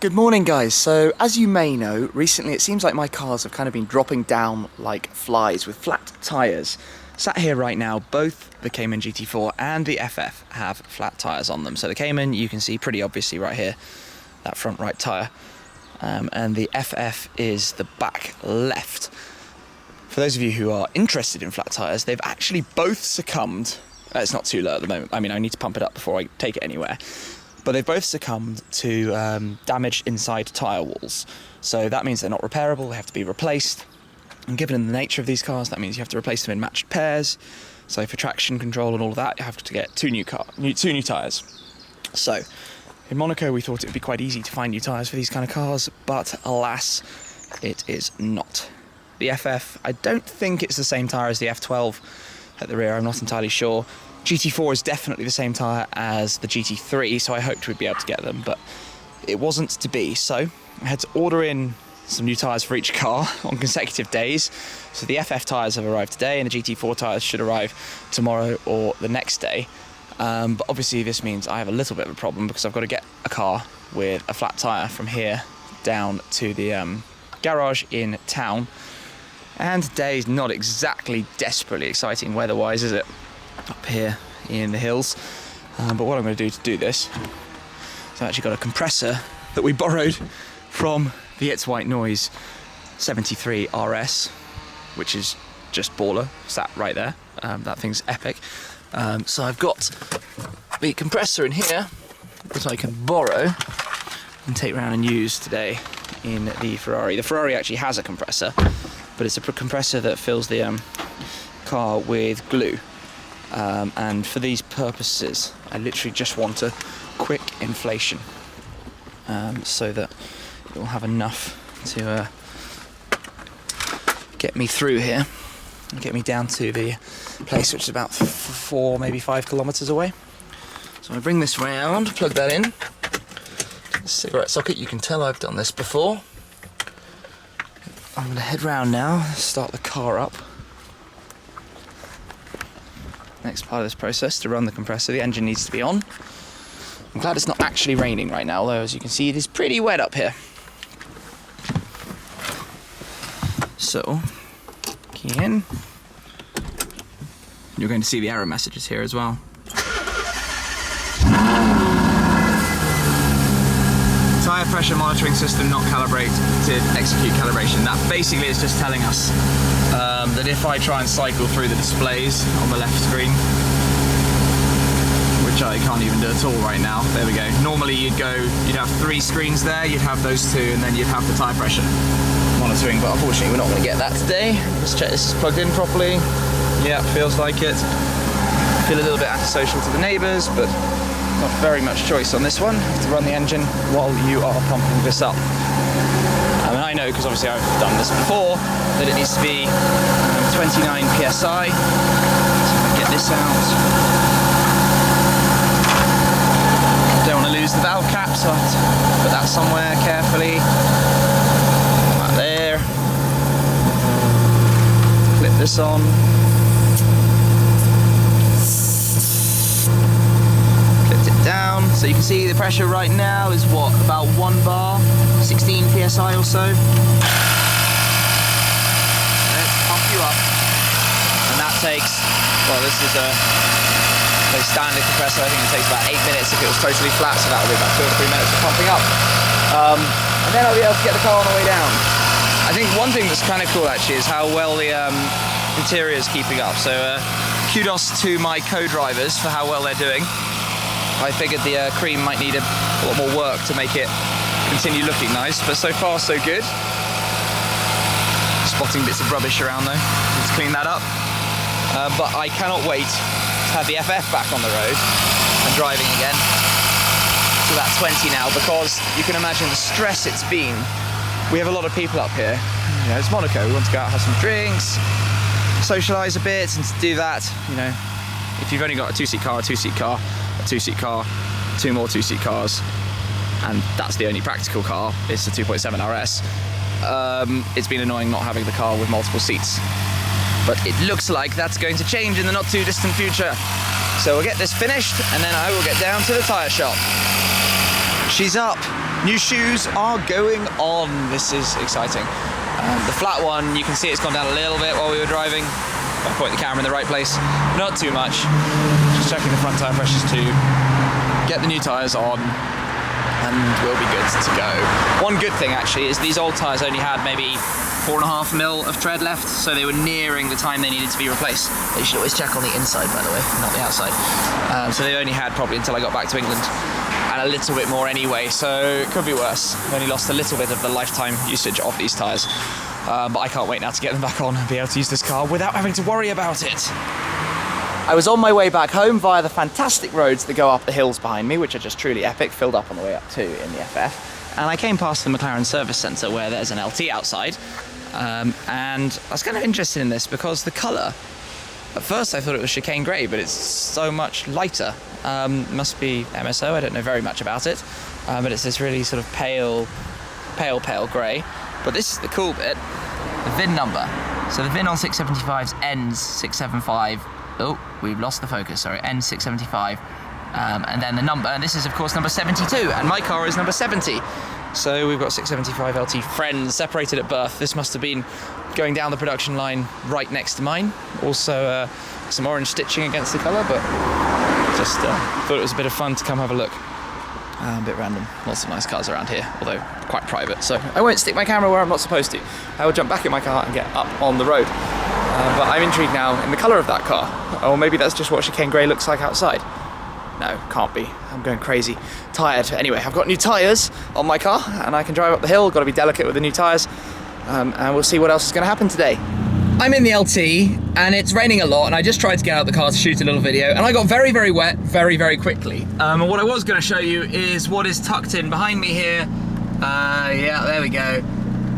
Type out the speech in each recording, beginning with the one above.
Good morning guys, so as you may know, recently it seems like my cars have kind of been dropping down like flies with flat tyres. Sat here right now, both the Cayman GT4 and the FF have flat tyres on them. So the Cayman you can see pretty obviously right here, that front right tyre, and the FF is the back left. For those of you who are interested in flat tyres, they've actually both succumbed. It's not too low at the moment, I mean I need to pump it up before I take it anywhere. But they've both succumbed to damage inside tyre walls. So that means they're not repairable, they have to be replaced. And given the nature of these cars, that means you have to replace them in matched pairs. So for traction control and all of that, you have to get two new tyres. So in Monaco, we thought it would be quite easy to find new tyres for these kind of cars, but alas, it is not. The FF, I don't think it's the same tyre as the F12 at the rear, I'm not entirely sure. GT4 is definitely the same tyre as the GT3, so I hoped we'd be able to get them, but it wasn't to be. So I had to order in some new tyres for each car on consecutive days. So the FF tyres have arrived today, and the GT4 tyres should arrive tomorrow or the next day. But obviously this means I have a little bit of a problem because I've got to get a car with a flat tyre from here down to the garage in town. And today is not exactly desperately exciting weather-wise, is it? Up here in the hills, but what I'm going to do this is I've actually got a compressor that we borrowed from the It's White Noise 73 RS, which is just baller, sat right there. That thing's epic. So I've got the compressor in here that I can borrow and take around and use today in the Ferrari. The Ferrari actually has a compressor, but it's a compressor that fills the car with glue. And for these purposes, I literally just want a quick inflation so that it will have enough to get me through here and get me down to the place, which is about 4, maybe 5 kilometers away. So I bring this round, plug that in. Cigarette socket, you can tell I've done this before. I'm going to head round now, start the car up. Next part of this process to run the compressor, the engine needs to be on. I'm glad it's not actually raining right now, although as you can see it is pretty wet up here. So, key in. You're going to see the error messages here as well. Tyre pressure monitoring system not calibrated to execute calibration. That basically is just telling us that if I try and cycle through the displays on the left screen, which I can't even do at all right now, there we go. Normally you'd have 3 screens there, you'd have those 2, and then you'd have the tyre pressure monitoring, but unfortunately we're not going to get that today. Let's check this is plugged in properly. Yeah, feels like it. Feel a little bit antisocial to the neighbours, but not very much choice on this one. You have to run the engine while you are pumping this up. And I know, because obviously I've done this before, that it needs to be 29 psi. So if I get this out, don't want to lose the valve cap, so I have to put that somewhere carefully. Right there. Clip this on. Down, so you can see the pressure right now is what, about 1 bar, 16 psi or so. Let's pump you up, and that takes, well, this is a standard compressor. I think it takes about 8 minutes if it was totally flat, so that will be about 2 or 3 minutes of pumping up, and then I'll be able to get the car on the way down. I think one thing that's kind of cool actually is how well the interior is keeping up. So kudos to my co-drivers for how well they're doing. I figured the cream might need a lot more work to make it continue looking nice, but so far so good. Spotting bits of rubbish around though, let's clean that up. But I cannot wait to have the FF back on the road and driving again to that 20 now, because you can imagine the stress it's been. We have a lot of people up here, you know, it's Monaco, we want to go out, have some drinks, socialise a bit, and to do that, you know, if you've only got a 2-seat car, a 2-seat car, a 2-seat car, 2 more 2-seat cars, and that's the only practical car, it's the 2.7 RS, it's been annoying not having the car with multiple seats. But it looks like that's going to change in the not too distant future. So we'll get this finished and then I will get down to the tyre shop. She's up. New shoes are going on. This is exciting. The flat one, you can see it's gone down a little bit while we were driving. I'll point the camera in the right place. Not too much. Just checking the front tyre pressures to get the new tyres on and we'll be good to go. One good thing actually is these old tyres only had maybe 4.5 mil of tread left, so they were nearing the time they needed to be replaced. You should always check on the inside, by the way, not the outside. So they only had probably until I got back to England, and a little bit more anyway, so it could be worse. I've only lost a little bit of the lifetime usage of these tyres, but I can't wait now to get them back on and be able to use this car without having to worry about it. I was on my way back home via the fantastic roads that go up the hills behind me, which are just truly epic, filled up on the way up too in the FF. And I came past the McLaren service centre where there's an LT outside. And I was kind of interested in this because the colour, at first I thought it was chicane grey, but it's so much lighter. Must be MSO, I don't know very much about it, but it's this really sort of pale grey. But this is the cool bit, the VIN number. So the VIN on 675's N675, oh, we've lost the focus, sorry, N675, and then the number, and this is of course number 72, and my car is number 70. So we've got 675 LT friends separated at birth. This must have been going down the production line right next to mine. Also some orange stitching against the colour, but just thought it was a bit of fun to come have a look. A bit random. Lots of nice cars around here, although quite private. So I won't stick my camera where I'm not supposed to. I will jump back in my car and get up on the road. But I'm intrigued now in the colour of that car. Or maybe that's just what chicane grey looks like outside. No, can't be. I'm going crazy. Tired. Anyway, I've got new tyres on my car and I can drive up the hill. Got to be delicate with the new tyres. And we'll see what else is going to happen today. I'm in the LT and it's raining a lot and I just tried to get out the car to shoot a little video and I got very, very wet very quickly. And what I was going to show you is what is tucked in behind me here. Yeah, there we go.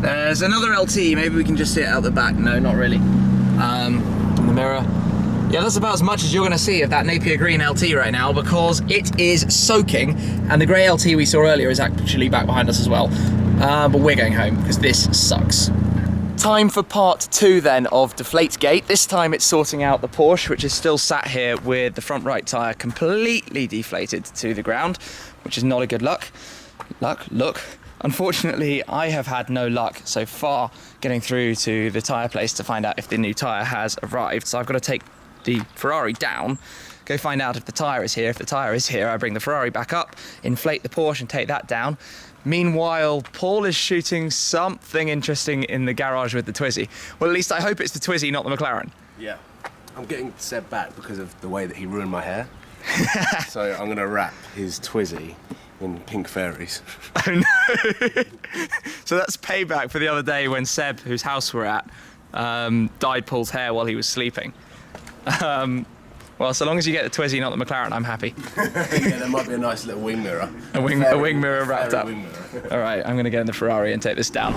There's another LT. Maybe we can just see it out the back. No, not really. In the mirror. Yeah, that's about as much as you're going to see of that Napier Green LT right now because it is soaking and the grey LT we saw earlier is actually back behind us as well. But we're going home because this sucks. Time for part 2 then of Deflategate. This time it's sorting out the Porsche, which is still sat here with the front right tyre completely deflated to the ground, which is not a good look. Unfortunately, I have had no luck so far getting through to the tyre place to find out if the new tyre has arrived. So I've got to take the Ferrari down, go find out if the tyre is here. If the tyre is here, I bring the Ferrari back up, inflate the Porsche and take that down. Meanwhile, Paul is shooting something interesting in the garage with the Twizy. Well, at least I hope it's the Twizy, not the McLaren. Yeah. I'm getting Seb back because of the way that he ruined my hair. So I'm going to wrap his Twizy in pink fairies. Oh no! So that's payback for the other day when Seb, whose house we're at, dyed Paul's hair while he was sleeping. Well, so long as you get the Twizy, not the McLaren, I'm happy. Yeah, there might be a nice little wing mirror. A wing mirror wrapped up. Wing mirror. All right, I'm going to get in the Ferrari and take this down.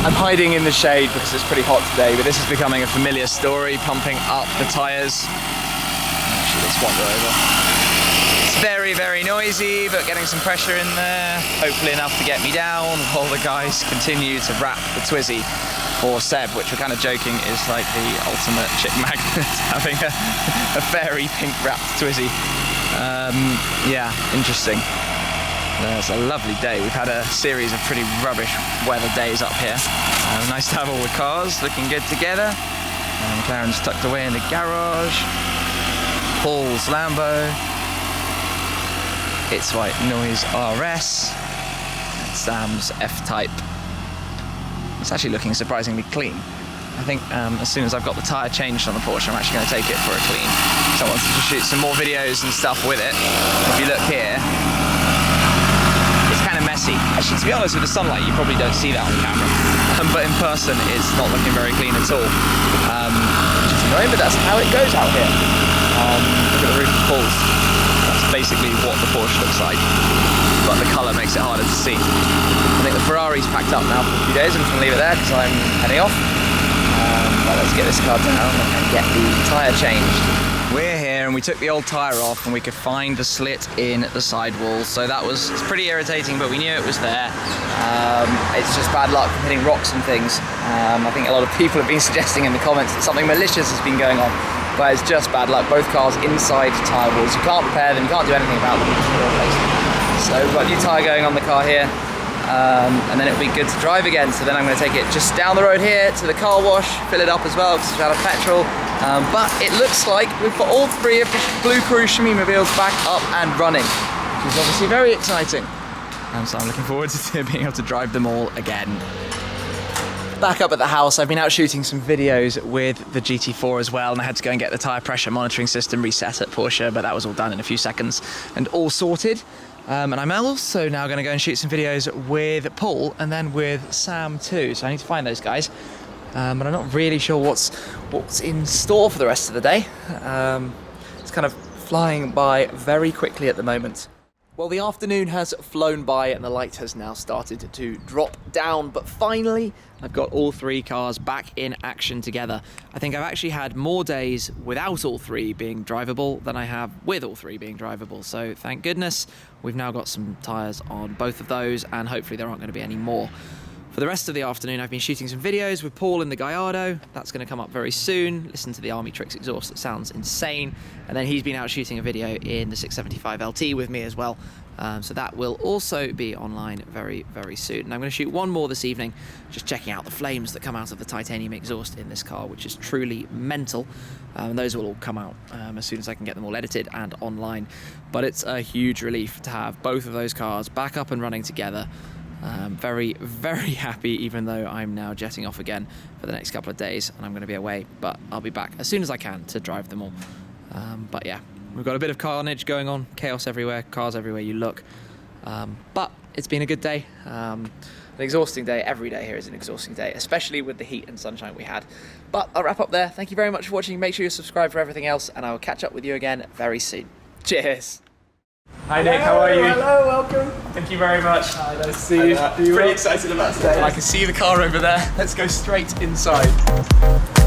I'm hiding in the shade because it's pretty hot today, but this is becoming a familiar story, pumping up the tyres. Actually, let's wander over. It's very noisy, but getting some pressure in there, hopefully enough to get me down, while the guys continue to wrap the Twizy for Seb, which we're kind of joking is like the ultimate chick magnet, having a fairy pink wrapped Twizy. Yeah, interesting. It's a lovely day. We've had a series of pretty rubbish weather days up here. Nice to have all the cars looking good together. McLaren's tucked away in the garage. Paul's Lambo. It's White Noise RS. And Sam's F-Type. It's actually looking surprisingly clean. I think as soon as I've got the tyre changed on the Porsche, I'm actually going to take it for a clean. So I wanted to shoot some more videos and stuff with it. If you look here, it's kind of messy. Actually, to be honest, with the sunlight, you probably don't see that on camera. But in person, it's not looking very clean at all. Which is annoying, but that's how it goes out here. Look at the roof falls. That's basically what the Porsche looks like. But the colour makes it harder to see. I think the Ferrari's packed up now for a few days. I'm just going to leave it there because I'm heading off. But let's get this car down and get the tyre changed. We're here and we took the old tyre off and we could find the slit in the sidewall. So that was pretty irritating, but we knew it was there. It's just bad luck from hitting rocks and things. I think a lot of people have been suggesting in the comments that something malicious has been going on, but it's just bad luck. Both cars inside tyre walls. You can't repair them, you can't do anything about them, you just replace them. So we've got a new tyre going on the car here. And then it'll be good to drive again. So then I'm going to take it just down the road here to the car wash, fill it up as well because it's out of petrol. But it looks like we've got all three of the Blue Crew Shimmy-mobiles back up and running, which is obviously very exciting. So I'm looking forward to being able to drive them all again. Back up at the house, I've been out shooting some videos with the GT4 as well, and I had to go and get the tyre pressure monitoring system reset at Porsche, but that was all done in a few seconds and all sorted. And I'm also now going to go and shoot some videos with Paul and then with Sam too. So I need to find those guys. But I'm not really sure what's in store for the rest of the day. It's kind of flying by very quickly at the moment. Well, the afternoon has flown by and the light has now started to drop down, but finally I've got all three cars back in action together. I think I've actually had more days without all three being drivable than I have with all three being drivable, so thank goodness we've now got some tyres on both of those, and hopefully there aren't going to be any more. For the rest of the afternoon, I've been shooting some videos with Paul in the Gallardo. That's going to come up very soon. Listen to the Army Tricks exhaust, that sounds insane. And then he's been out shooting a video in the 675 LT with me as well. So that will also be online very, very soon. And I'm going to shoot one more this evening, just checking out the flames that come out of the titanium exhaust in this car, which is truly mental. And those will all come out as soon as I can get them all edited and online. But it's a huge relief to have both of those cars back up and running together. Very, very happy, even though I'm now jetting off again for the next couple of days and I'm going to be away, but I'll be back as soon as I can to drive them all. But yeah, we've got a bit of carnage going on, chaos everywhere, cars everywhere you look. But it's been a good day. An exhausting day. Every day here is an exhausting day, especially with the heat and sunshine we had. But I'll wrap up there. Thank you very much for watching. Make sure you subscribe for everything else, and I will catch up with you again very soon. Cheers. Hi Nick, how are you? Hello, welcome. Thank you very much. Hi, nice to see you. Pretty excited about today. I can see the car over there. Let's go straight inside.